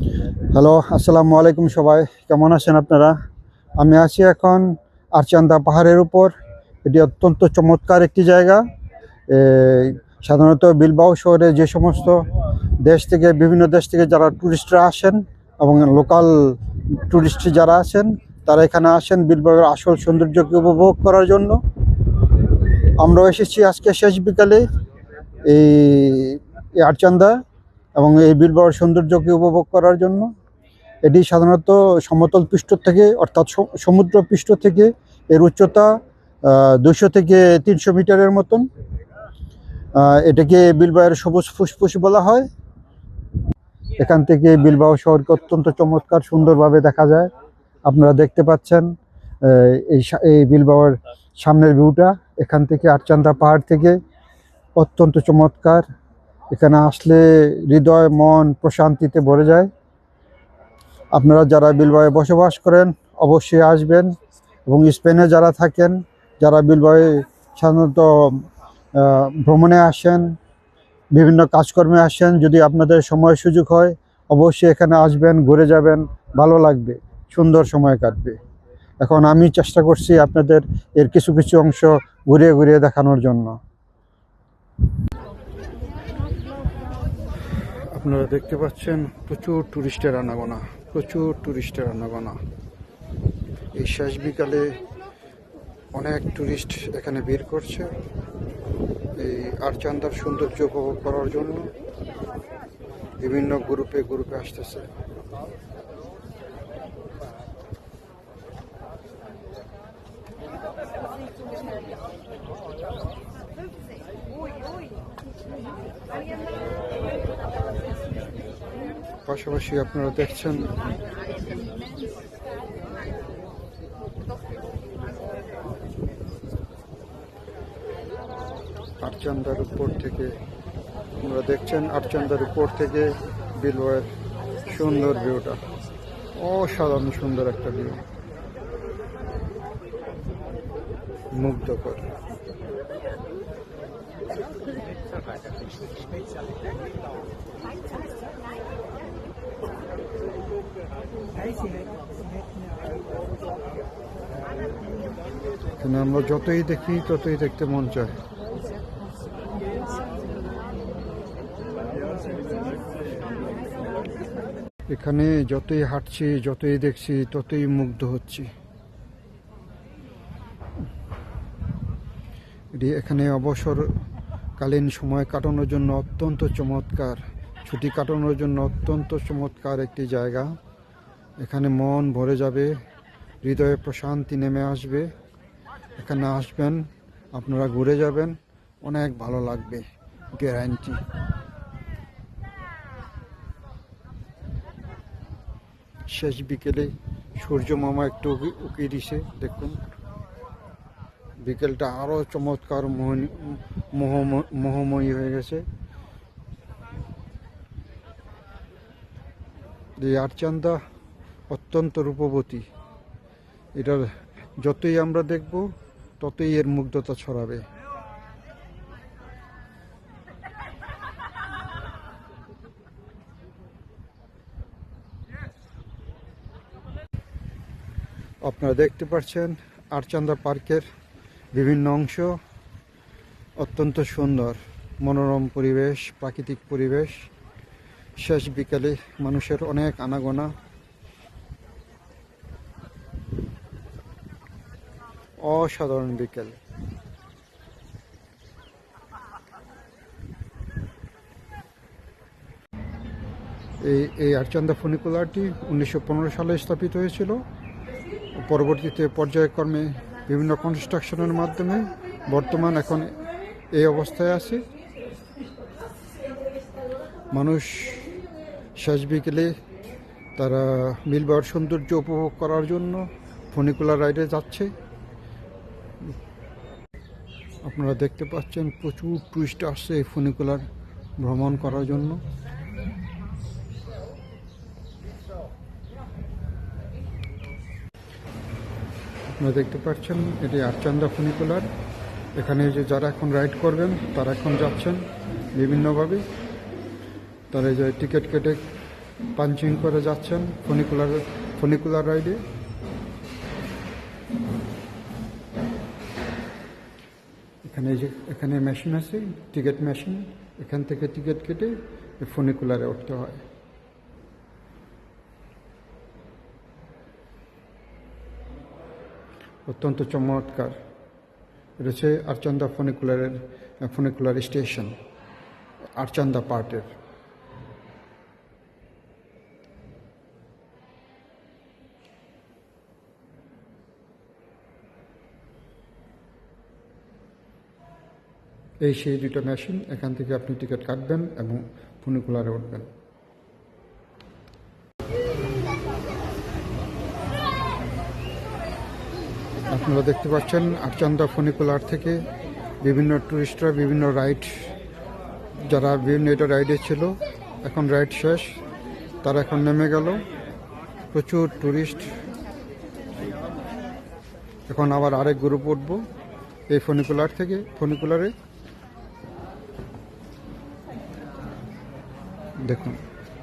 Hello, আসসালামু আলাইকুম সবাই। কেমন আছেন আপনারা? আমি আছি এখন আরচান্দা পাহাড়ের উপর। এটি অত্যন্ত চমৎকার একটি জায়গা। এই সাধারণত বিলবাও শহরে যে সমস্ত বিভিন্ন দেশ থেকে যারা টুরিস্টরা আসেন এবং লোকাল টুরিস্ট যারা আছেন তারা এখানে আসেন বিলবাওয়ের আসল সৌন্দর্যকে উপভোগ করার জন্য। আমরাও এসেছি আজকে শেষ বিকালে এই আরচান্দা এবং এই বিলবাওয়ের সৌন্দর্যকে উপভোগ করার জন্য। এটি সাধারণত সমতল পৃষ্ঠ থেকে অর্থাৎ সমুদ্র পৃষ্ঠ থেকে এর উচ্চতা 200 থেকে 300 মিটারের মতন। এটাকে বিলবাওয়ের সবুজ ফুসফুস বলা হয়। এখান থেকে বিলবাও শহরকে অত্যন্ত চমৎকার সুন্দরভাবে দেখা যায়। আপনারা দেখতে পাচ্ছেন এই বিলবাওয়ের সামনের ভিউটা এখান থেকে আরচান্দা পাহাড় থেকে অত্যন্ত চমৎকার। এখানে আসলে হৃদয় মন প্রশান্তিতে ভরে যায়। আপনারা যারা বিলবাওয়ে বসবাস করেন অবশ্যই আসবেন, এবং স্পেনে যারা থাকেন, যারা বিলবাওয়ে সাধারণত ভ্রমণে আসেন, বিভিন্ন কাজকর্মে আসেন, যদি আপনাদের সময় সুযোগ হয় অবশ্যই এখানে আসবেন, ঘুরে যাবেন, ভালো লাগবে, সুন্দর সময় কাটবে। এখন আমি চেষ্টা করছি আপনাদের এর কিছু কিছু অংশ ঘুরিয়ে ঘুরিয়ে দেখানোর জন্য। আপনারা দেখতে পাচ্ছেন প্রচুর টুরিস্টের আনাগোনা। এই শেষ বিকালে অনেক টুরিস্ট এখানে ভিড় করছে এই আরচান্দার সৌন্দর্য উপভোগ করার জন্য। বিভিন্ন গ্রুপে আসতেছে। পাশাপাশি আপনারা দেখছেন আরচান্দার উপর থেকে বিলবাওয়ের সুন্দর ভিউটা, অসাধারণ সুন্দর একটা ভিউ, মুগ্ধকর। এখানে আমরা যতই দেখি ততই দেখতে মন চায়। এখানে যতই হাঁটছি, যতই দেখছি, ততই মুগ্ধ হচ্ছি। এখানে অবসরকালীন সময় কাটানোর জন্য অত্যন্ত চমৎকার, ছুটি কাটানোর জন্য অত্যন্ত চমৎকার একটি জায়গা। এখানে মন ভরে যাবে, হৃদয়ে প্রশান্তি নেমে আসবে। এখানে আসবেন, আপনারা ঘুরে যাবেন, অনেক ভালো লাগবে, গ্যারান্টি। শেষ বিকেলে সূর্য মামা একটু উকি দিছে, দেখুন বিকেলটা আরো চমৎকার মোহময়ী হয়ে গেছে। এই আরচান্দা অত্যন্ত রূপবতী। এটার যতই আমরা দেখব ততই এর মুগ্ধতা ছড়াবে। আপনারা দেখতে পাচ্ছেন আরচান্দা পার্কের বিভিন্ন অংশ, অত্যন্ত সুন্দর মনোরম পরিবেশ, প্রাকৃতিক পরিবেশ। শেষ বিকালে মানুষের অনেক আনাগোনা, অসাধারণ বিকেল। এই আরচান্দা ফুনিকুলারটি 1915 সালে স্থাপিত হয়েছিল। পরবর্তীতে পর্যায়ক্রমে বিভিন্ন কনস্ট্রাকশনের মাধ্যমে বর্তমান এখন এই অবস্থায় আছে। মানুষ শেষ বিকেলে তারা বিলবাওয়ের সৌন্দর্য উপভোগ করার জন্য ফুনিকুলার রাইডে যাচ্ছে। আপনারা দেখতে পাচ্ছেন প্রচুর টুরিস্ট আসছে এই ফুনিকুলার ভ্রমণ করার জন্য। আপনারা দেখতে পাচ্ছেন এটি আরচান্দা ফুনিকুলার। এখানে যে যারা এখন রাইড করবেন তারা এখন যাচ্ছেন বিভিন্নভাবে। তারা যে টিকিট কেটে পাঞ্চিং করে যাচ্ছেন ফনিকুলার রাইডে। এখানে মেশিন আছে, টিকিট মেশিন। এখান থেকে টিকিট কেটে ফনিকুলারে উঠতে হয়। অত্যন্ত চমৎকার। এটা হচ্ছে আরচান্দা ফনিকুলার স্টেশন, আরচান্দা পার্টের। এই সেই দুটো মেশিন। এখান থেকে আপনি টিকিট কাটবেন এবং ফনিকুলারে উঠবেন। আপনারা দেখতে পাচ্ছেন আরচান্দা ফনিকুলার থেকে বিভিন্ন টুরিস্টরা বিভিন্ন রাইড, যারা বিভিন্ন এটা রাইডে ছিল, এখন রাইড শেষ, তারা এখন নেমে গেল। প্রচুর টুরিস্ট। এখন আবার আরেক গ্রুপ উঠব এই ফনিকুলারে। দেখুন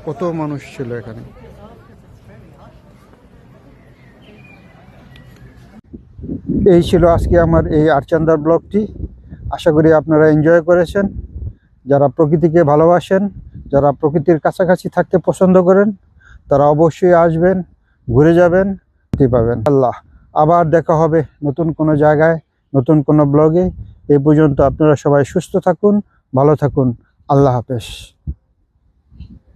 কত মানুষ ছিল এখানে। এই ছিল আজকে আমার এই আরচান্দার ব্লগটি। আশা করি আপনারা এনজয় করেছেন। যারা প্রকৃতিকে ভালোবাসেন, যারা প্রকৃতির কাছাকাছি থাকতে পছন্দ করেন, তারা অবশ্যই আসবেন, ঘুরে যাবেন, পাবেন। আল্লাহ, আবার দেখা হবে নতুন কোনো জায়গায়, নতুন কোনো ব্লগে। এই পর্যন্ত আপনারা সবাই সুস্থ থাকুন, ভালো থাকুন। আল্লাহ হাফেজ।